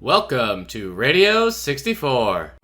Welcome to Radio 64.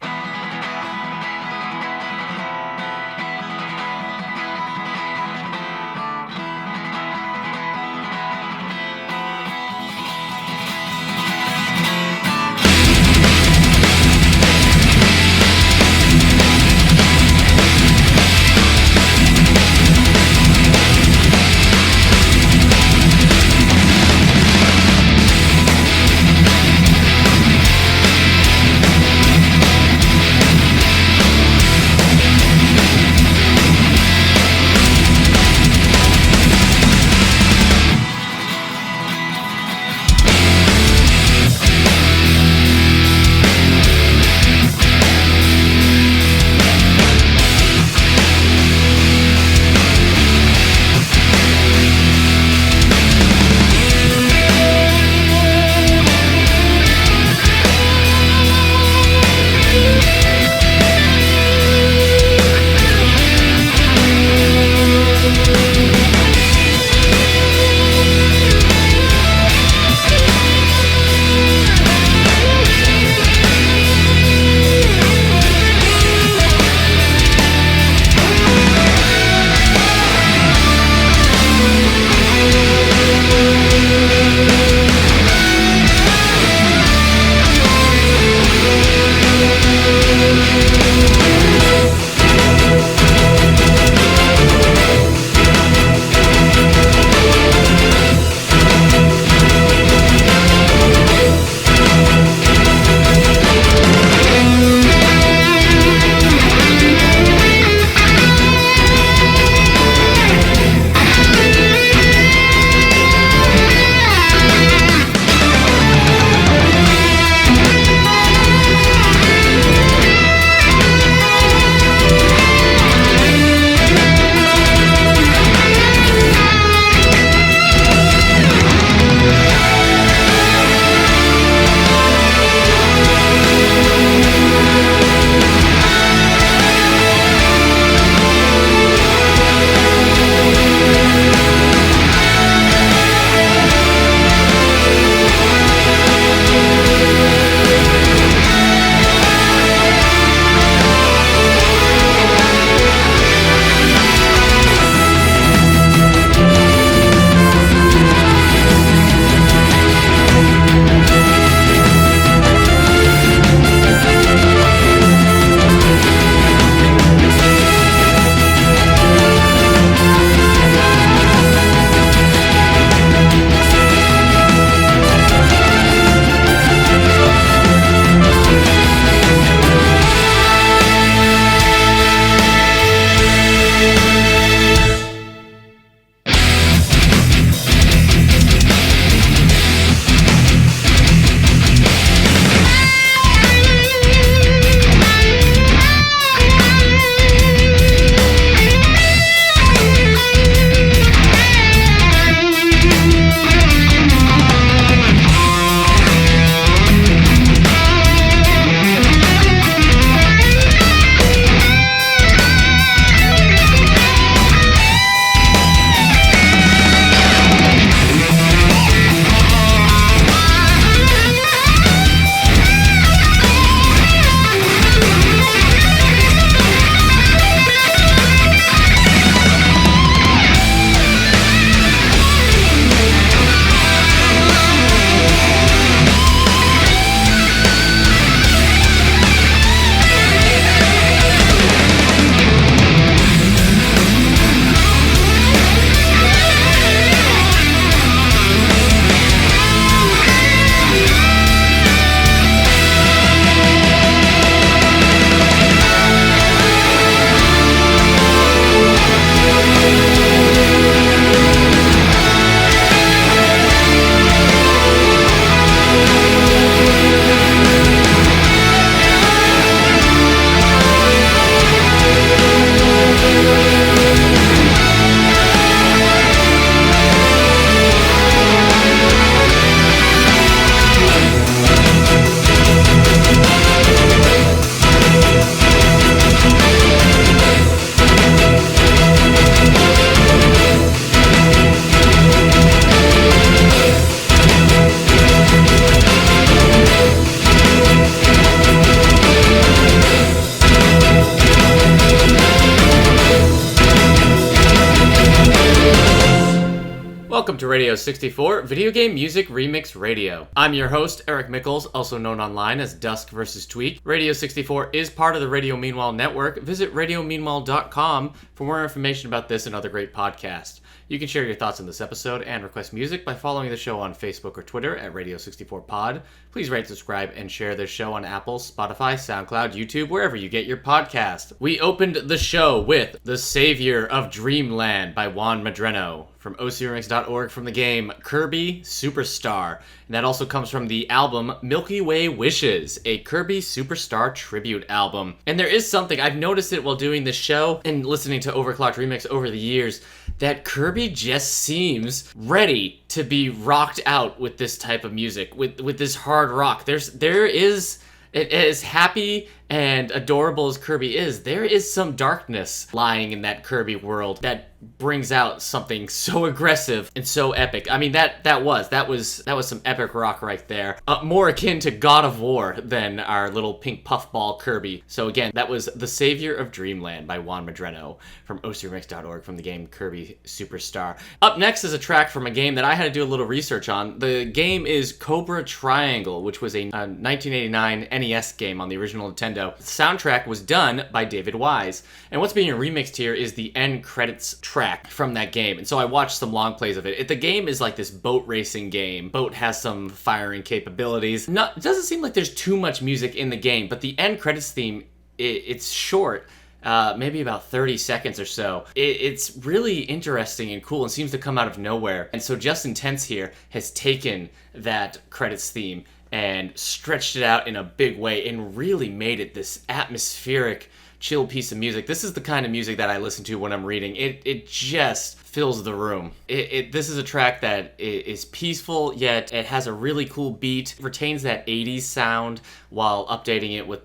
Radio64 Video Game Music Remix Radio. I'm your host, Eric Mickles, also known online as duskvstweak. Radio64 is part of the Radio Meanwhile network. Visit radiomeanwhile.com for more information about this and other great podcasts. You can share your thoughts on this episode and request music by following the show on Facebook or Twitter at Radio64Pod. Please rate, subscribe, and share this show on Apple, Spotify, SoundCloud, YouTube, wherever you get your podcast. We opened the show with The Savior of Dreamland by Juan Medrano from ocremix.org from the game Kirby Superstar. And that also comes from the album Milky Way Wishes, a Kirby Superstar tribute album. And there is something, I've noticed it while doing this show and listening to Overclocked Remix over the years, that Kirby just seems ready to be rocked out with this type of music, with this hard rock. There is, as happy and adorable as Kirby is, there is some darkness lying in that Kirby world that brings out something so aggressive and so epic. I mean, that was some epic rock right there. More akin to God of War than our little pink puffball Kirby. So again, that was The Savior of Dreamland by Juan Medrano from ocremix.org from the game Kirby Superstar. Up next is a track from a game that I had to do a little research on. The game is Cobra Triangle, which was a 1989 NES game on the original Nintendo. The soundtrack was done by David Wise, and what's being remixed here is the end credits track from that game. And so I watched some long plays of it. The game is like this boat racing game. Boat has some firing capabilities. It doesn't seem like there's too much music in the game, but the end credits theme, it's short. Maybe about 30 seconds or so. It's really interesting and cool and seems to come out of nowhere. And so Justin Tense here has taken that credits theme and stretched it out in a big way and really made it this atmospheric, chill piece of music. This is the kind of music that I listen to when I'm reading. It just fills the room. This is a track that is peaceful, yet it has a really cool beat, retains that 80s sound while updating it with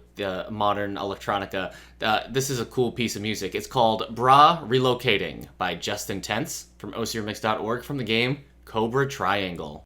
modern electronica. This is a cool piece of music. It's called reloCaTing by Justin Tense from ocremix.org from the game Cobra Triangle.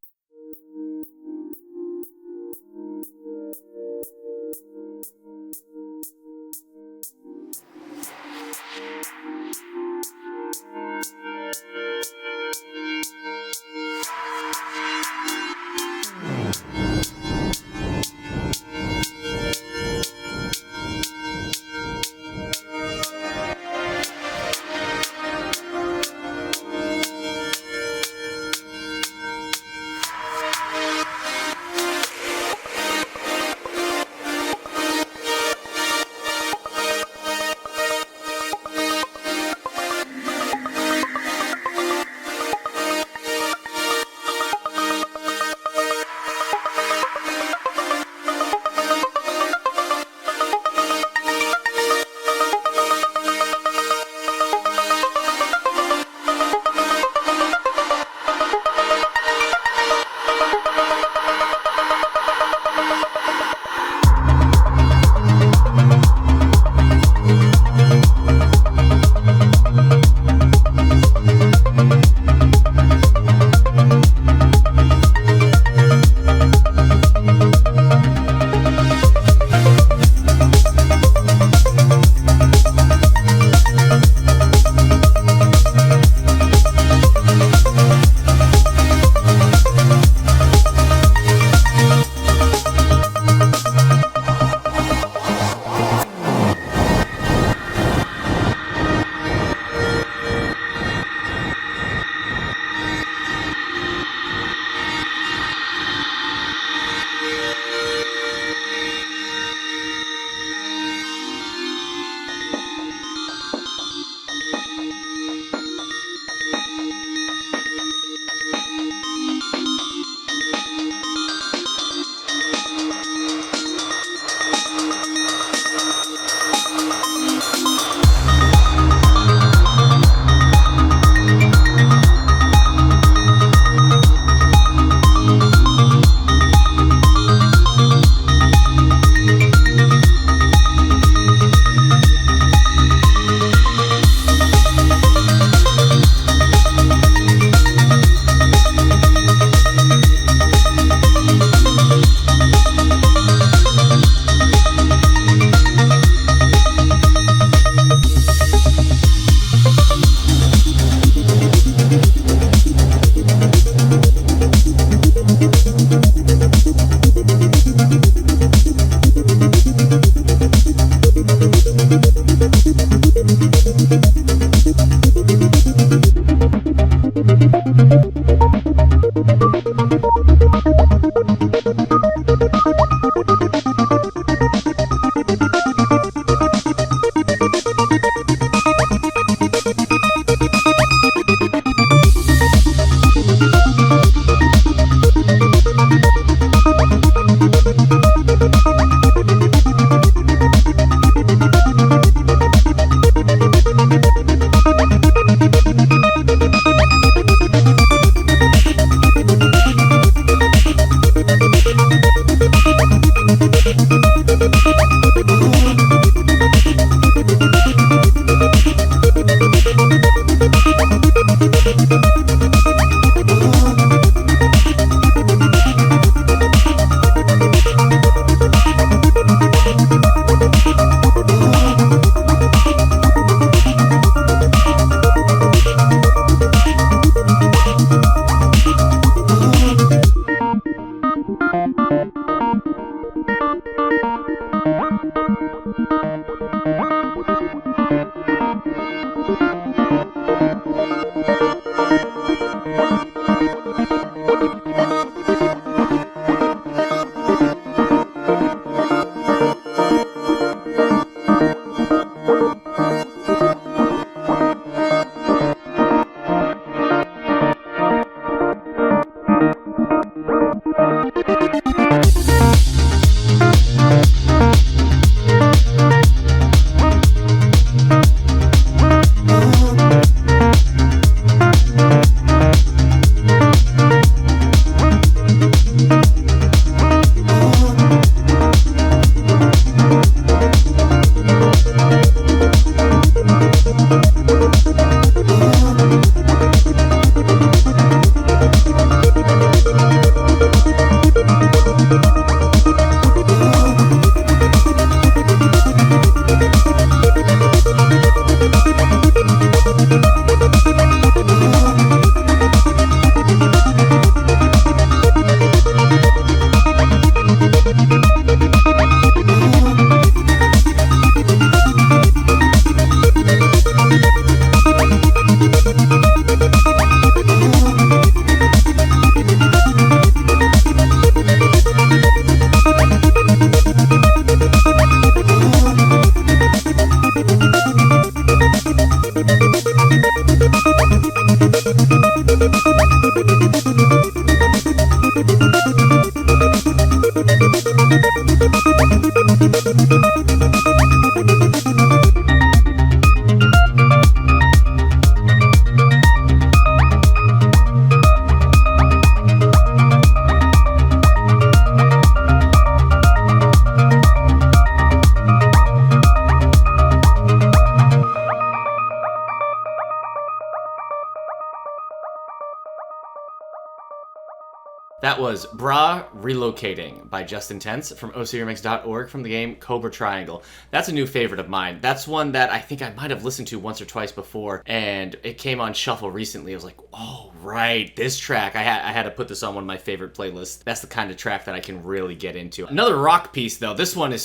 That was reloCaTing by Just Intense from ocremix.org from the game Cobra Triangle. That's a new favorite of mine. That's one that I think I might have listened to once or twice before, and it came on shuffle recently. I was like, oh, right, this track. I had to put this on one of my favorite playlists. That's the kind of track that I can really get into. Another rock piece, though. This one is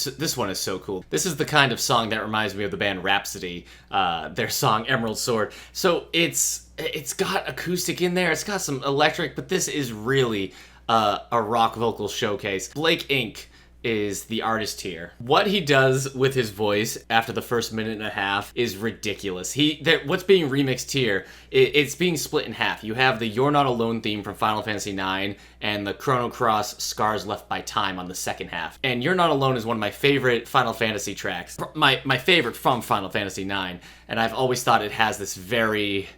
so cool. This is the kind of song that reminds me of the band Rhapsody, their song Emerald Sword. So it's got acoustic in there, it's got some electric, but this is really a rock vocal showcase. Blake Inc. is the artist here. What he does with his voice after the first minute and a half is ridiculous. What's being remixed here, it's being split in half. You have the You're Not Alone theme from Final Fantasy IX and the Chrono Cross Scars Left by Time on the second half. And You're Not Alone is one of my favorite Final Fantasy tracks. My favorite from Final Fantasy IX, and I've always thought it has this very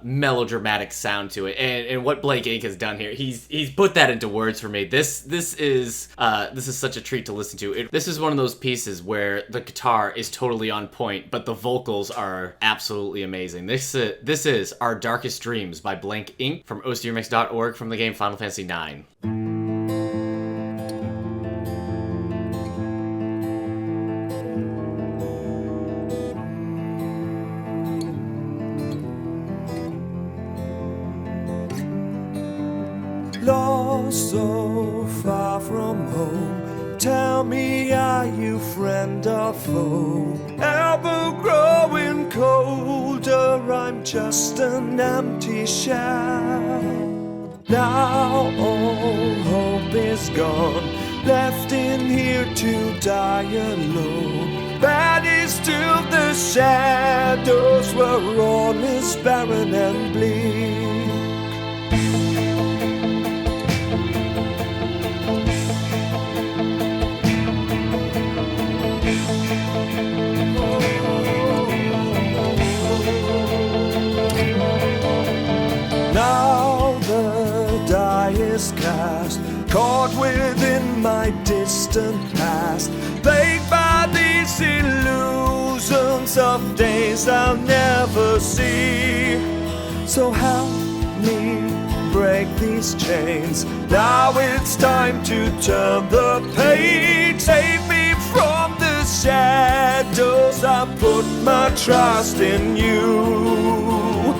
melodramatic sound to it, and what Blake Inc. has done here, he's put that into words for me. This is such a treat to listen to. This is one of those pieces where the guitar is totally on point, but the vocals are absolutely amazing. This is Our Darkest Dreams by Blake Inc. from ocremix.org from the game Final Fantasy IX. Lost so far from home, tell me, are you friend or foe? Ever growing colder, I'm just an empty shell. Now all hope is gone, left in here to die alone. But it's still the shadows where all is barren and bleak. Now the die is cast, caught within my distant past, plagued by these illusions of days I'll never see. So help me break these chains. Now it's time to turn the page. Save me from the shadows. I put my trust in you.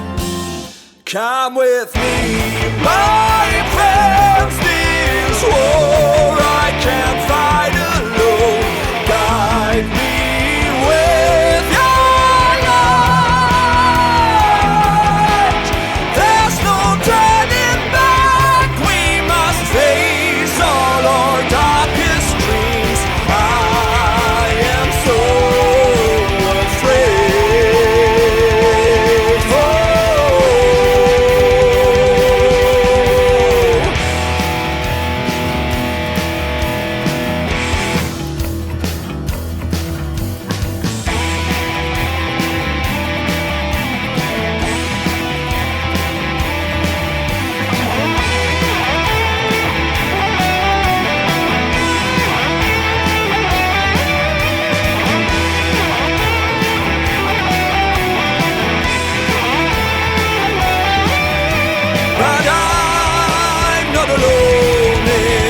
Come with me, my friends. This war I can't fight alone. Guide me with your light. There's no turning back. We must face all our darkest dreams. I am so afraid. Oh. But I'm not alone in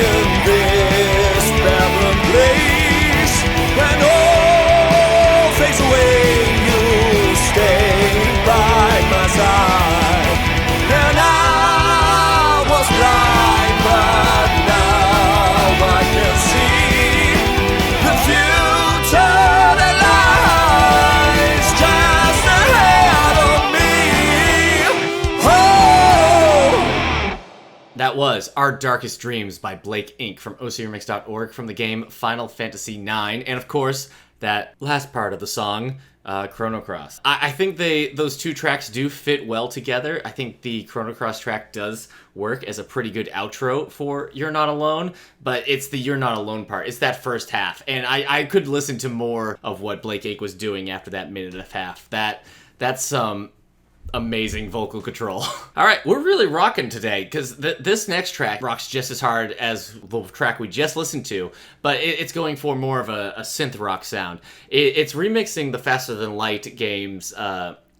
this barren place. When all fades away, you stay by my side. And I was blind, but now I can see the future that lies just ahead of me. Oh! That was Our Darkest Dreams by Blake Inc. from ocremix.org from the game Final Fantasy IX. And of course, that last part of the song, Chrono Cross. I think those two tracks do fit well together. I think the Chrono Cross track does work as a pretty good outro for You're Not Alone, but it's the You're Not Alone part. It's that first half. And I could listen to more of what Blake Inc. was doing after that minute and a half. That's some amazing vocal control. All right, we're really rocking today because this next track rocks just as hard as the track we just listened to, but it's going for more of a synth rock sound. It's remixing the Faster Than Light game's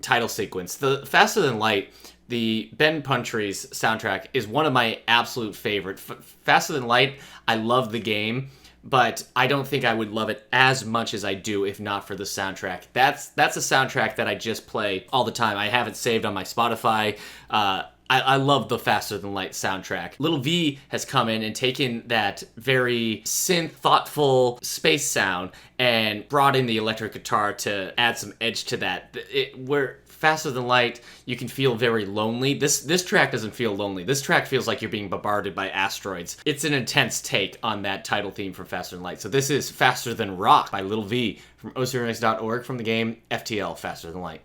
title sequence. The Faster Than Light, the Ben Puntry's soundtrack, is one of my absolute favorite. Faster Than Light, I love the game, but I don't think I would love it as much as I do if not for the soundtrack. That's a soundtrack that I just play all the time. I have it saved on my Spotify. I love the Faster Than Light soundtrack. Little V has come in and taken that very synth, thoughtful space sound and brought in the electric guitar to add some edge to that. Where Faster Than Light, you can feel very lonely. This track doesn't feel lonely. This track feels like you're being bombarded by asteroids. It's an intense take on that title theme from Faster Than Light. So this is Faster Than Rock by Little V from ocremix.org from the game FTL Faster Than Light.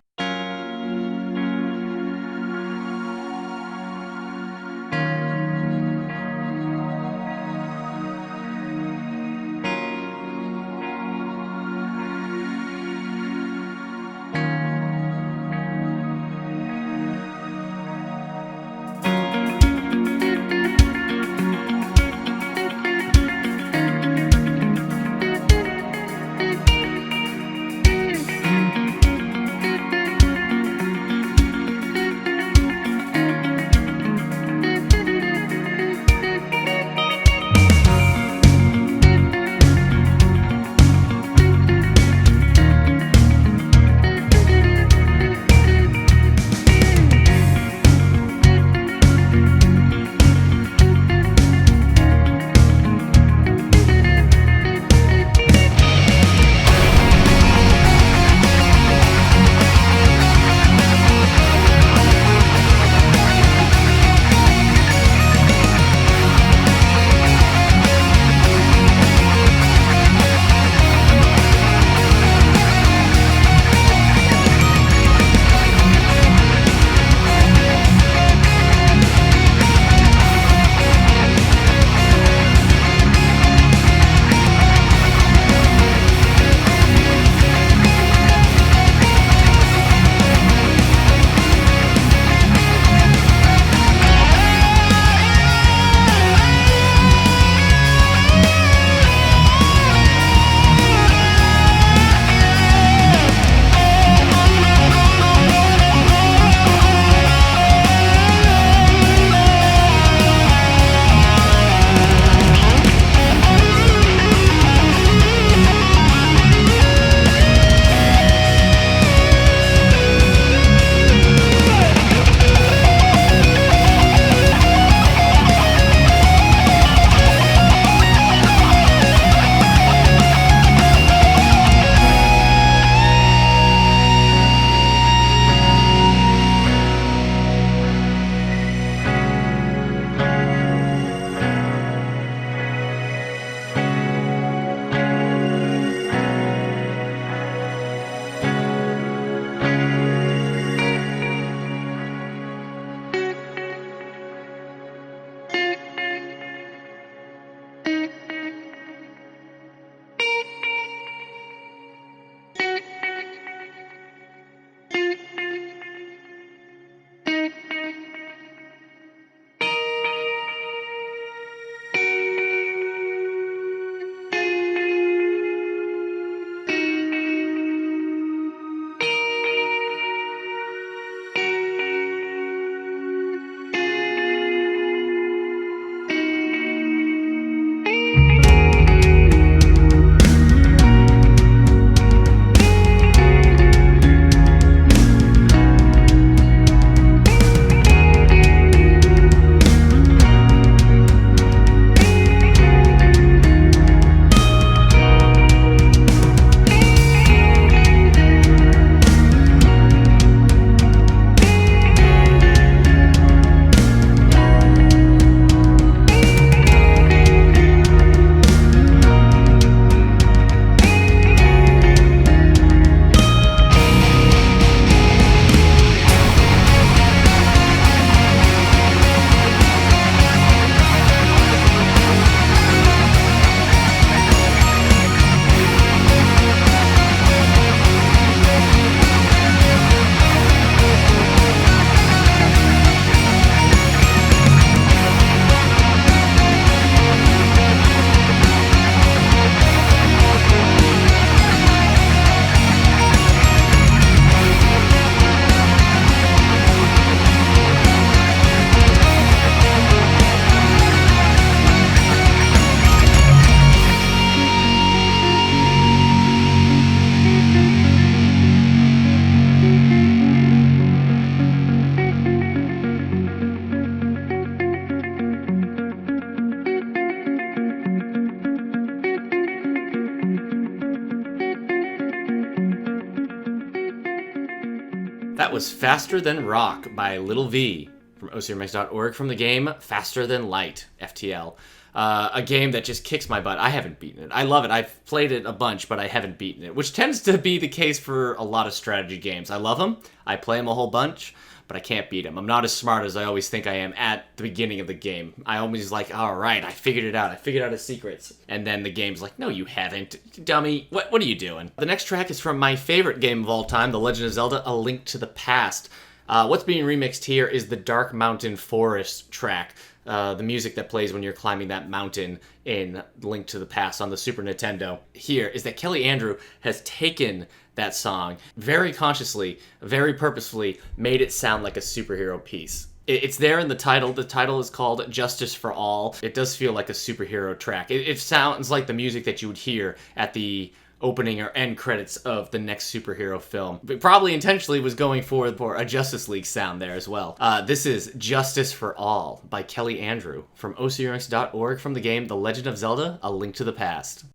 That was Faster Than Rock by Little V from ocremix.org from the game Faster Than Light, FTL. A game that just kicks my butt. I haven't beaten it. I love it. I've played it a bunch, but I haven't beaten it, which tends to be the case for a lot of strategy games. I love them. I play them a whole bunch, but I can't beat them. I'm not as smart as I always think I am at the beginning of the game. I always like, all right, I figured it out. I figured out his secrets. And then the game's like, no, you haven't, dummy. What are you doing? The next track is from my favorite game of all time, The Legend of Zelda: A Link to the Past. What's being remixed here is the Dark Mountain Forest track. The music that plays when you're climbing that mountain in Link to the Past on the Super Nintendo. Here is that Kelly Andrew has taken that song very consciously, very purposefully, made it sound like a superhero piece. It's there in the title. The title is called Justice for All. It does feel like a superhero track. It sounds like the music that you would hear at the opening or end credits of the next superhero film. But probably intentionally was going for a Justice League sound there as well. This is Justice for All by Kelly Andrew from ocremix.org from the game The Legend of Zelda: A Link to the Past.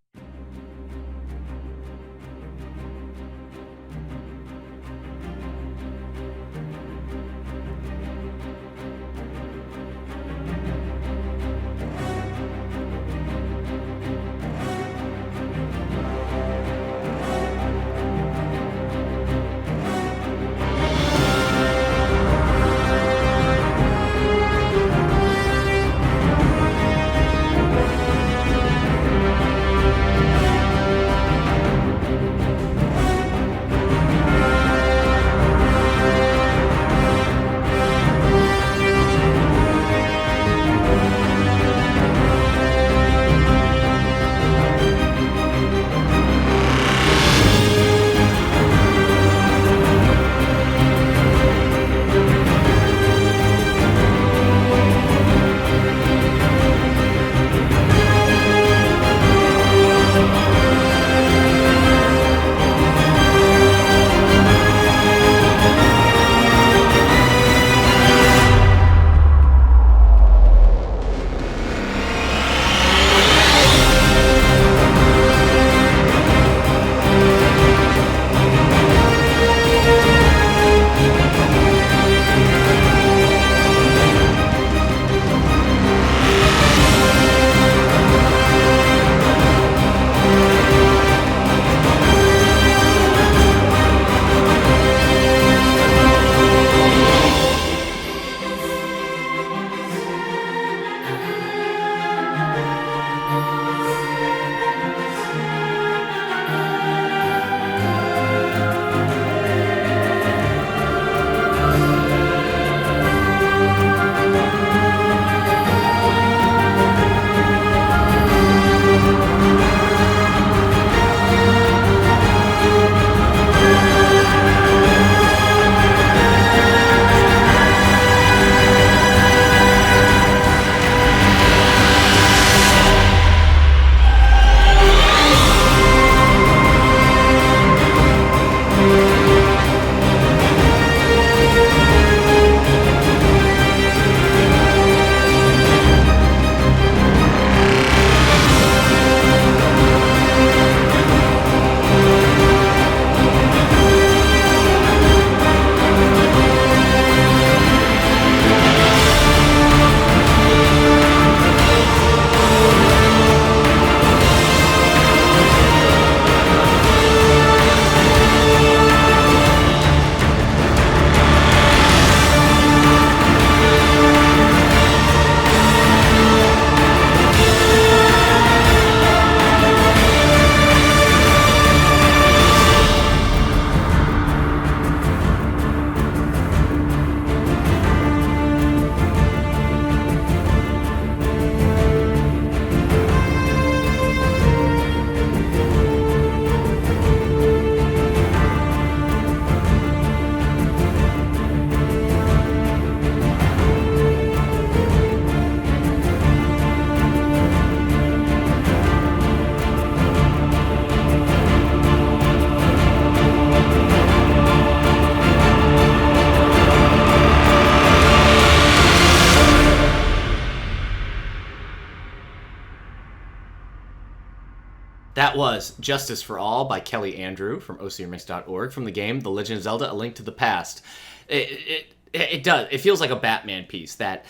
That was Justice for All by Kelly Andrew from ocremix.org from the game The Legend of Zelda: A Link to the Past. It does. It feels like a Batman piece, that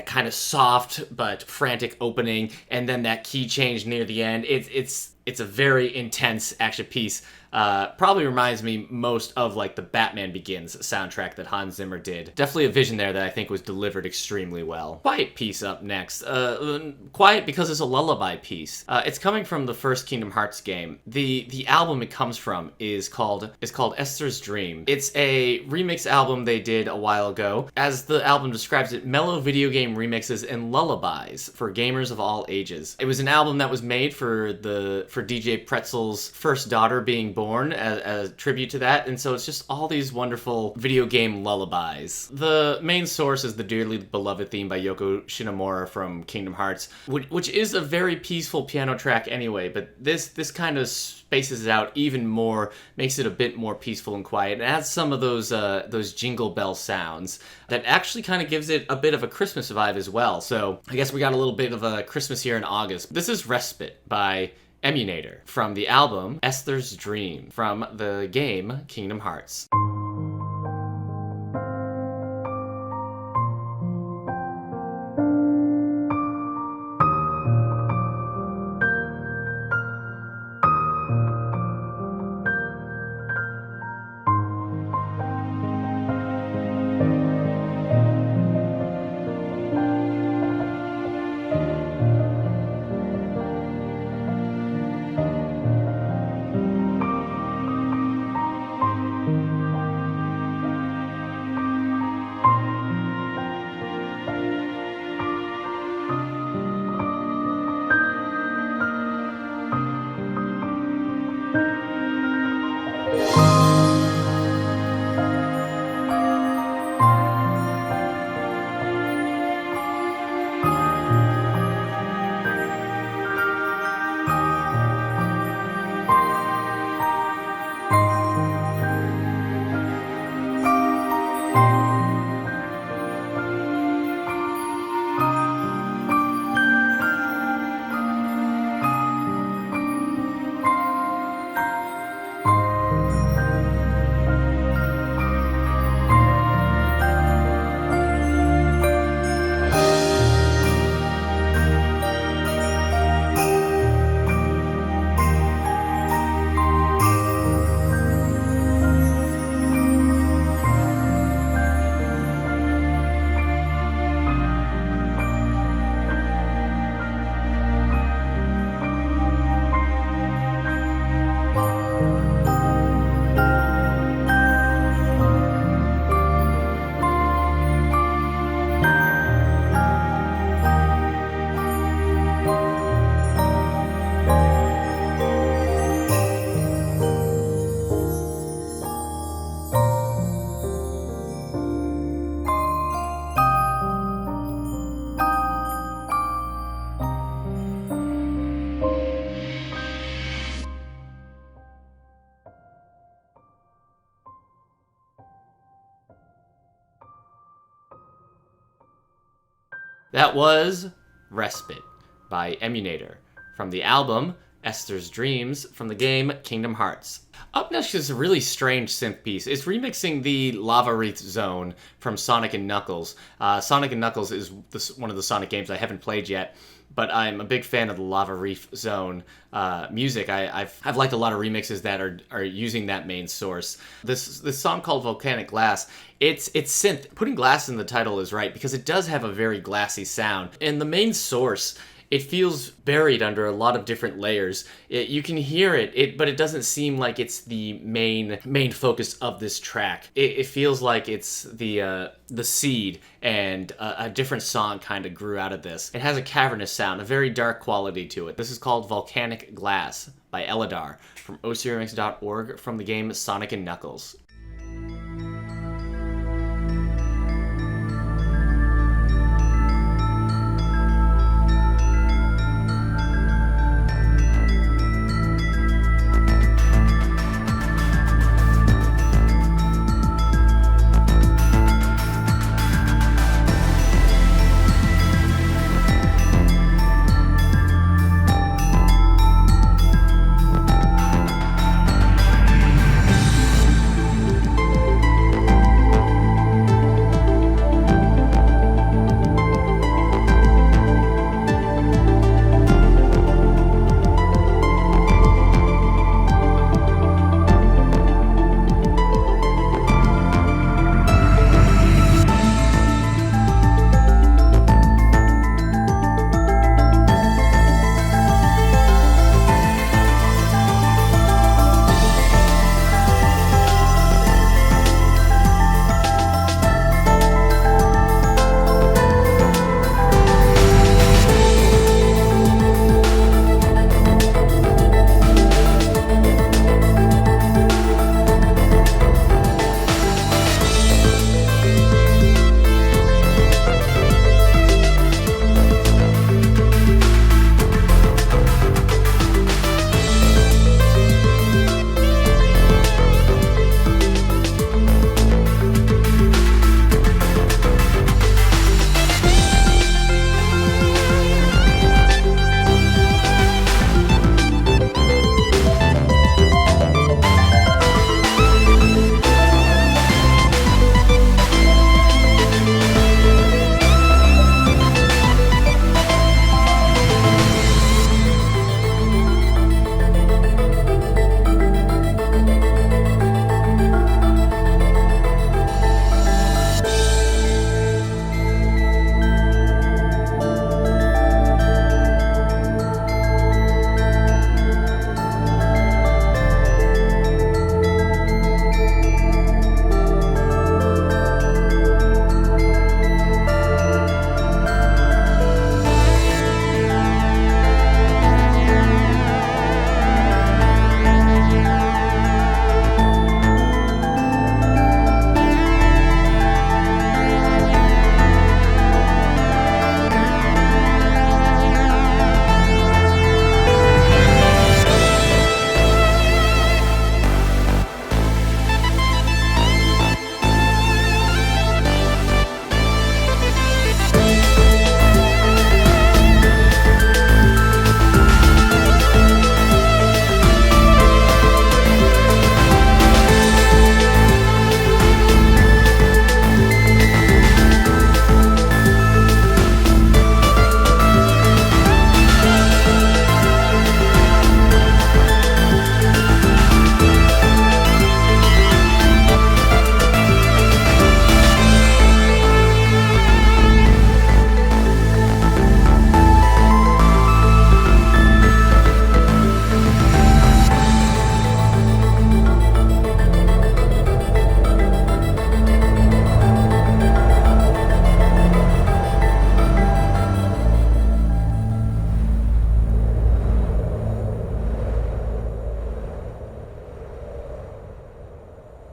kind of soft but frantic opening, and then that key change near the end. It's a very intense action piece. Probably reminds me most of like the Batman Begins soundtrack that Hans Zimmer did. Definitely a vision there that I think was delivered extremely well. Quiet piece up next. Quiet because it's a lullaby piece. It's coming from the first Kingdom Hearts game. The album it comes from is called Esther's Dream. It's a remix album they did a while ago. As the album describes it, mellow video game remixes and lullabies for gamers of all ages. It was an album that was made for DJ Pretzel's first daughter being born as a tribute to that, and so it's just all these wonderful video game lullabies. The main source is the dearly beloved theme by Yoko Shinomura from Kingdom Hearts, which is a very peaceful piano track anyway, but this kind of spaces it out even more, makes it a bit more peaceful and quiet, and adds some of those jingle bell sounds that actually kind of gives it a bit of a Christmas vibe as well. So I guess we got a little bit of a Christmas here in August. This is Respite by Emunator from the album Esther's Dream from the game Kingdom Hearts. That was Respite by Emunator from the album Esther's Dreams from the game Kingdom Hearts. Up next is a really strange synth piece. It's remixing the Lava Wreath Zone from Sonic & Knuckles. Sonic & Knuckles is one of the Sonic games I haven't played yet, but I'm a big fan of the Lava Wreath Zone music. I've liked a lot of remixes that are using that main source. This song called Volcanic Glass, it's synth. Putting glass in the title is right because it does have a very glassy sound. And the main source, it feels buried under a lot of different layers. You can hear it, but it doesn't seem like it's the main focus of this track. It feels like it's the seed, and a different song kind of grew out of this. It has a cavernous sound, a very dark quality to it. This is called Volcanic Glass by Eladar from ocremix.org from the game Sonic & Knuckles.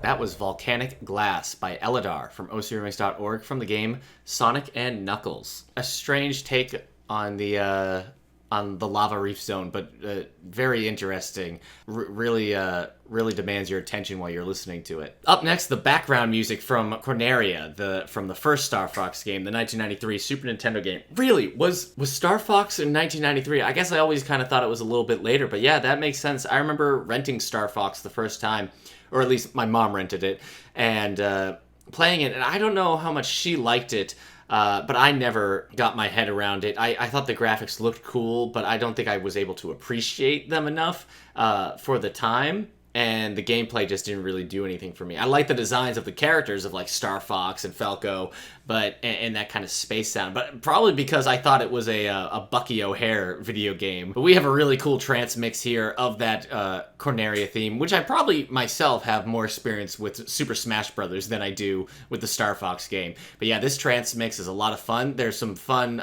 That was Volcanic Glass by Eladar from ocremix.org from the game Sonic and Knuckles. A strange take on the lava reef zone, but very interesting. Really demands your attention while you're listening to it. Up next, the background music from Corneria, from the first Star Fox game, the 1993 Super Nintendo game. Really, was Star Fox in 1993? I guess I always kind of thought it was a little bit later, but yeah, that makes sense. I remember renting Star Fox the first time, or at least my mom rented it, and playing it, and I don't know how much she liked it, but I never got my head around it. I thought the graphics looked cool, but I don't think I was able to appreciate them enough for the time. And the gameplay just didn't really do anything for me. I like the designs of the characters of like Star Fox and Falco, and that kind of space sound. But probably because I thought it was a Bucky O'Hare video game. But we have a really cool trance mix here of that Corneria theme, which I probably myself have more experience with Super Smash Brothers than I do with the Star Fox game. But yeah, this trance mix is a lot of fun. There's some fun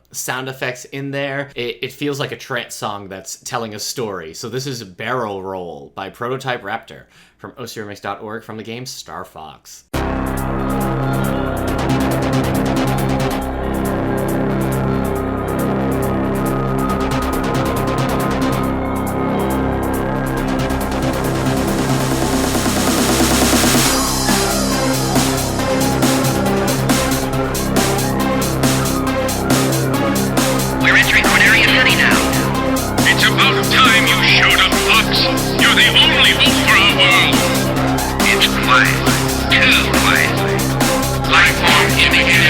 sound effects in there. It feels like a trance song that's telling a story. So this is Barrel Roll by PrototypeRaptor from ocremix.org from the game Star Fox. We're entering Corneria City now. It's about time you showed up, Fox. You're the only hope for our world. It's quiet. Too quiet. Life forms in the air.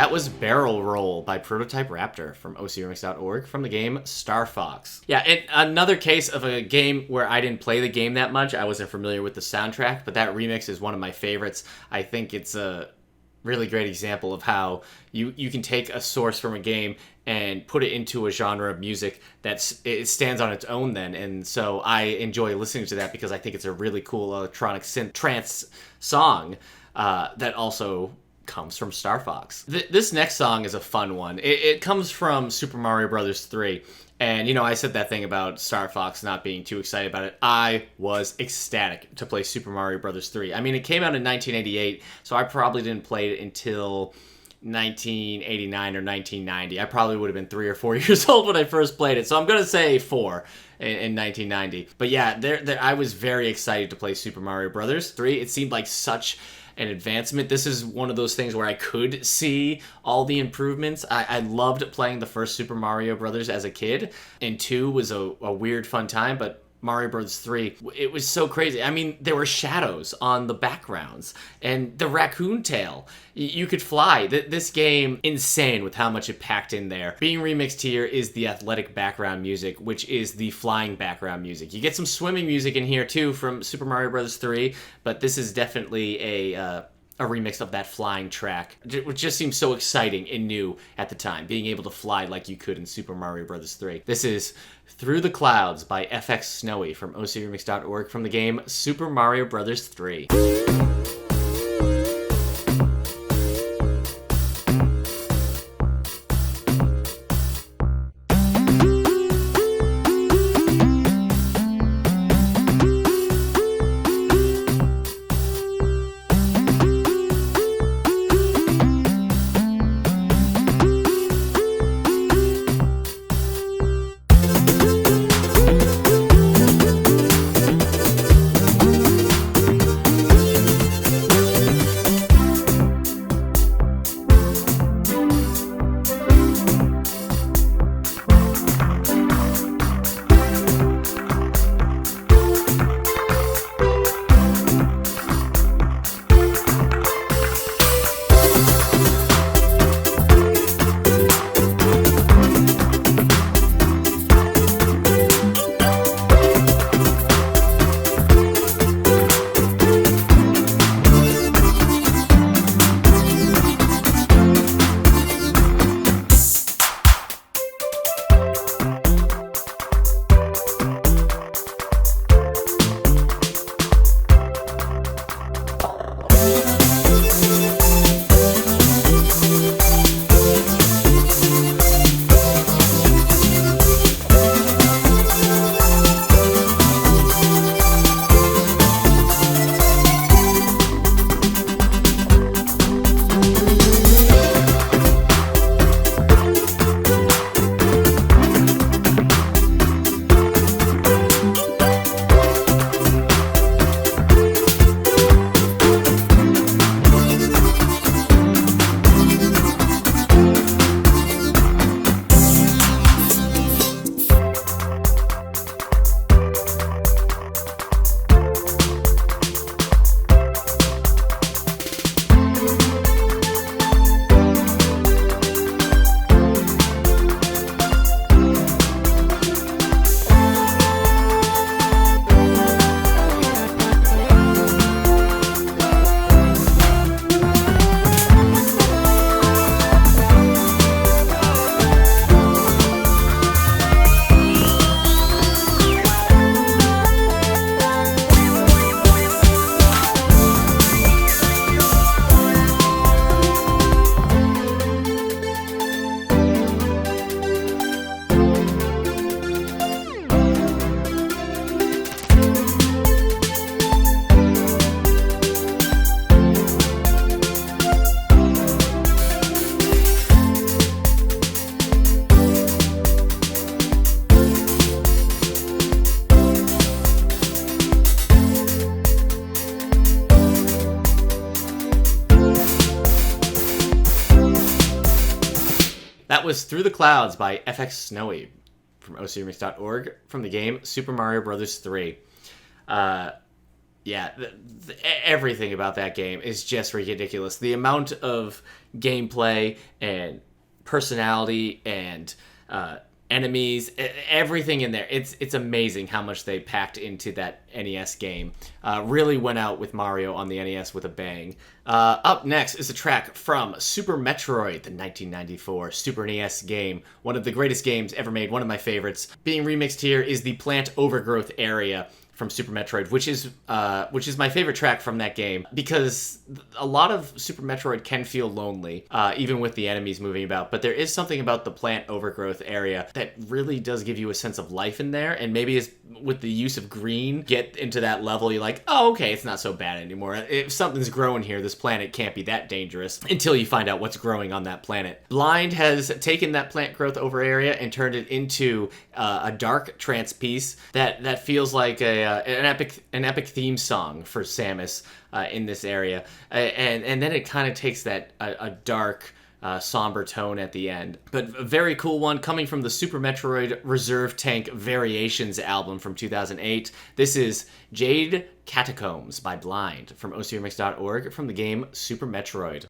That was Barrel Roll by PrototypeRaptor from ocremix.org from the game Star Fox. Yeah, and another case of a game where I didn't play the game that much. I wasn't familiar with the soundtrack, but that remix is one of my favorites. I think it's a really great example of how you can take a source from a game and put it into a genre of music it stands on its own then. And so I enjoy listening to that because I think it's a really cool electronic synth trance song that also comes from Star Fox. This next song is a fun one. It comes from Super Mario Bros. 3. And, I said that thing about Star Fox not being too excited about it. I was ecstatic to play Super Mario Bros. 3. I mean, it came out in 1988, so I probably didn't play it until 1989 or 1990. I probably would have been 3 or 4 years old when I first played it, so I'm going to say 4 in 1990. But yeah, I was very excited to play Super Mario Bros. 3. It seemed like such an advancement. This is one of those things where I could see all the improvements. I loved playing the first Super Mario Brothers as a kid, and 2 was a weird fun time, but Mario Bros. 3, it was so crazy. I mean, there were shadows on the backgrounds, and the raccoon tail. You could fly. This game, insane with how much it packed in there. Being remixed here is the athletic background music, which is the flying background music. You get some swimming music in here too from Super Mario Bros. 3, but this is definitely a remix of that flying track, which just seems so exciting and new at the time, being able to fly like you could in Super Mario Bros. 3. This is Through the Clouds by Fxsnowy from ocremix.org from the game Super Mario Bros. 3. That was Through the Clouds by Fxsnowy from ocremix.org from the game Super Mario Bros. 3. Yeah, everything about that game is just ridiculous. The amount of gameplay and personality and enemies, everything in there. It's amazing how much they packed into that NES game. Really went out with Mario on the NES with a bang. Up next is a track from Super Metroid, the 1994 Super NES game. One of the greatest games ever made, one of my favorites. Being remixed here is the plant overgrowth area from Super Metroid, which is my favorite track from that game, because a lot of Super Metroid can feel lonely, even with the enemies moving about, but there is something about the plant overgrowth area that really does give you a sense of life in there, and maybe as with the use of green, get into that level, you're like, oh, okay, it's not so bad anymore. If something's growing here, this planet can't be that dangerous, until you find out what's growing on that planet. Blind has taken that plant growth over area and turned it into a dark trance piece that feels like an epic theme song for Samus in this area, and then it kind of takes that a dark, somber tone at the end. But a very cool one coming from the Super Metroid Reserve Tank Variations album from 2008. This is Jade Catacombs by Blind from ocremix.org from the game Super Metroid.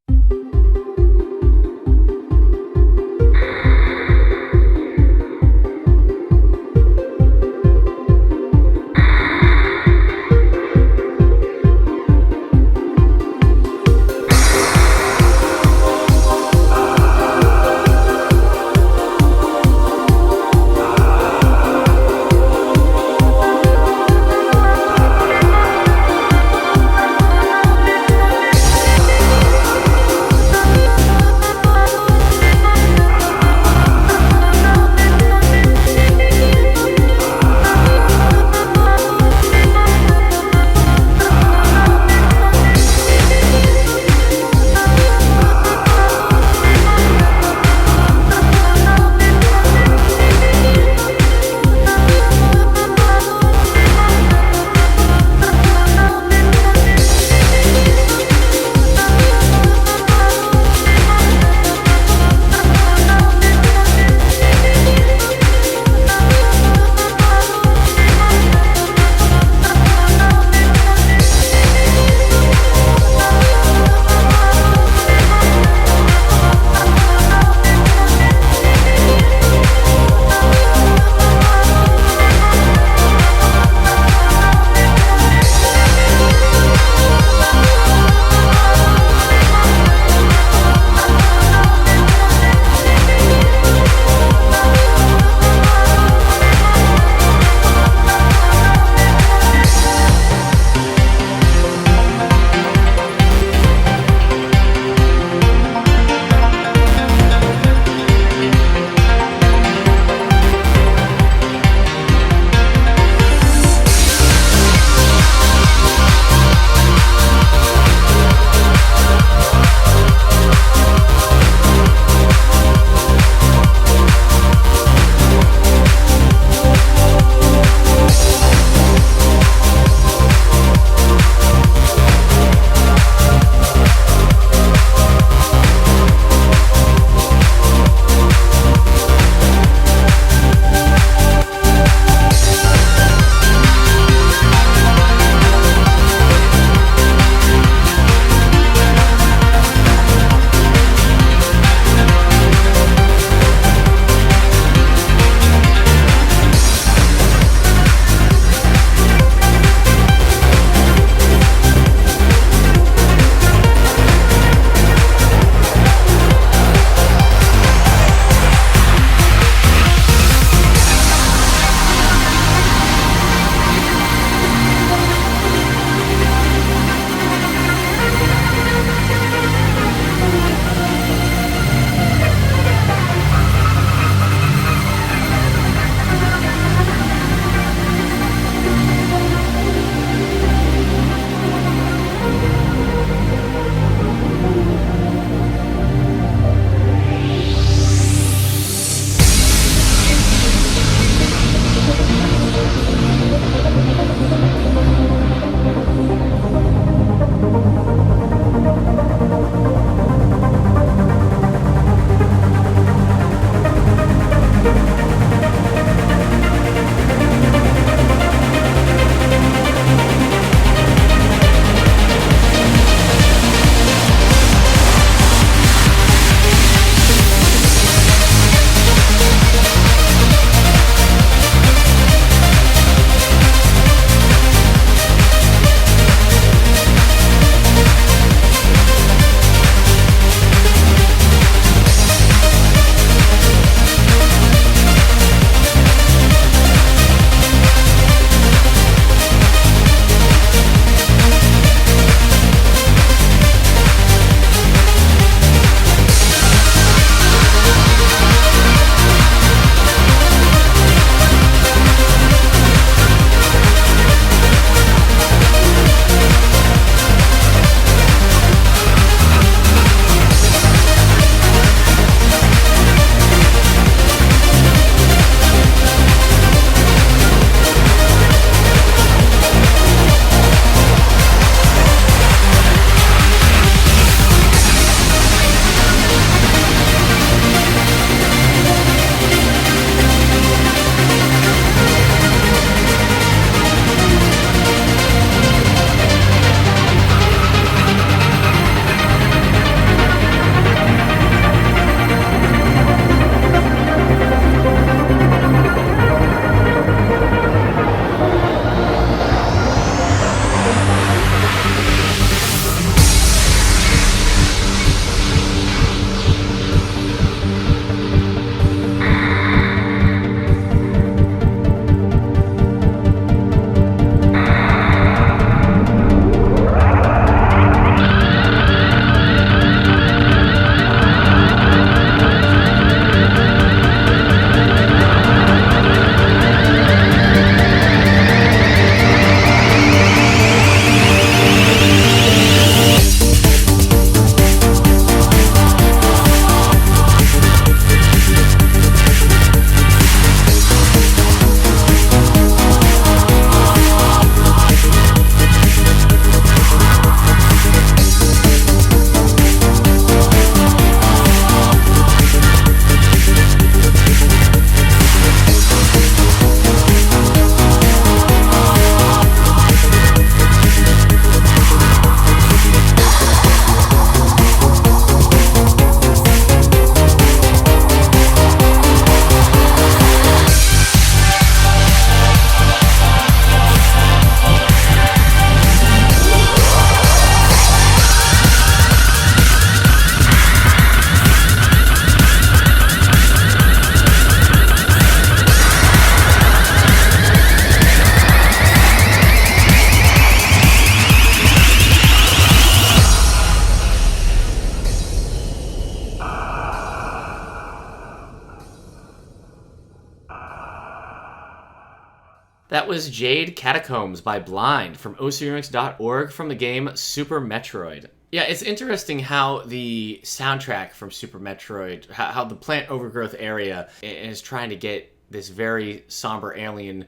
That was Jade Catacombs by Blind from ocremix.org from the game Super Metroid. Yeah, it's interesting how the soundtrack from Super Metroid, how the plant overgrowth area is trying to get this very somber alien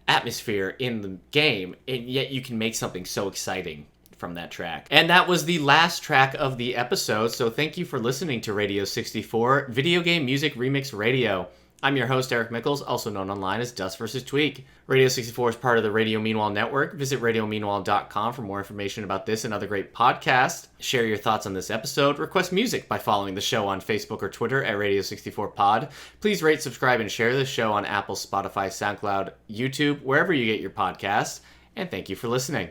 atmosphere in the game, and yet you can make something so exciting from that track. And that was the last track of the episode, so thank you for listening to Radio 64, Video Game Music Remix Radio. I'm your host, Eric Mickles, also known online as duskvstweak. Radio 64 is part of the Radio Meanwhile network. Visit radiomeanwhile.com for more information about this and other great podcasts. Share your thoughts on this episode. Request music by following the show on Facebook or Twitter at Radio64Pod. Please rate, subscribe, and share this show on Apple, Spotify, SoundCloud, YouTube, wherever you get your podcasts. And thank you for listening.